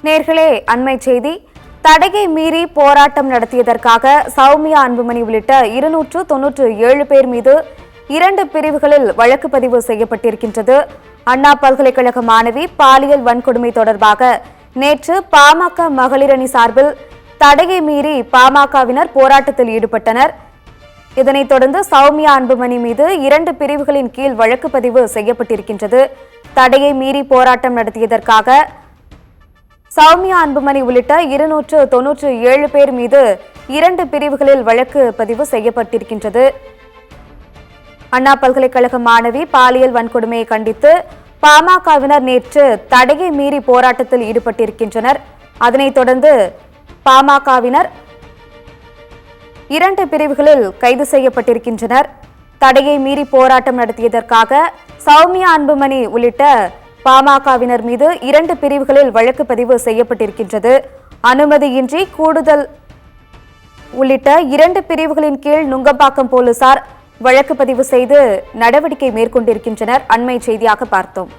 நேர்களே, அண்மை செய்தி. தடையை மீறி போராட்டம் நடத்தியதற்காக சௌமியா அன்புமணி உள்ளிட்ட 297 பேர் மீது 2 பிரிவுகளில் வழக்கு பதிவு செய்யப்பட்டிருக்கின்றது. அண்ணா பல்கலைக்கழக மாணவி பாலியல் வன்கொடுமை தொடர்பாக நேற்று பாமக மகளிர் அணி சார்பில் தடையை மீறி பாமகவினர் போராட்டத்தில் ஈடுபட்டனர். இதனைத் தொடர்ந்து சௌமியா அன்புமணி மீது 2 பிரிவுகளின் கீழ் வழக்கு பதிவு செய்யப்பட்டிருக்கின்றது. தடையை மீறி போராட்டம் நடத்தியதற்காக சௌமியா அன்புமணி உள்ளிட்ட 297 பேர் மீது 2 பிரிவுகளில் வழக்கு பதிவு செய்யப்பட்டிருக்கின்றது. அண்ணா பல்கலைக்கழக மாணவி பாலியல் வன்கொடுமையை கண்டித்து பாமகவினர் நேற்று தடையை மீறி போராட்டத்தில் ஈடுபட்டிருக்கின்றனர். அதனைத் தொடர்ந்து பாமகவினர் 2 பிரிவுகளில் கைது செய்யப்பட்டிருக்கின்றனர். தடையை மீறி போராட்டம் நடத்தியதற்காக சௌமியா அன்புமணி உள்ளிட்ட பாமகவினர் மீது 2 பிரிவுகளில் வழக்கு பதிவு செய்யப்பட்டிருக்கின்றது. அனுமதியின்றி கூடுதல் உள்ளிட்ட 2 பிரிவுகளின் கீழ் நுங்கம்பாக்கம் போலீசார் வழக்கு பதிவு செய்து நடவடிக்கை மேற்கொண்டிருக்கின்றனர். அண்மை செய்தியாக பார்த்தோம்.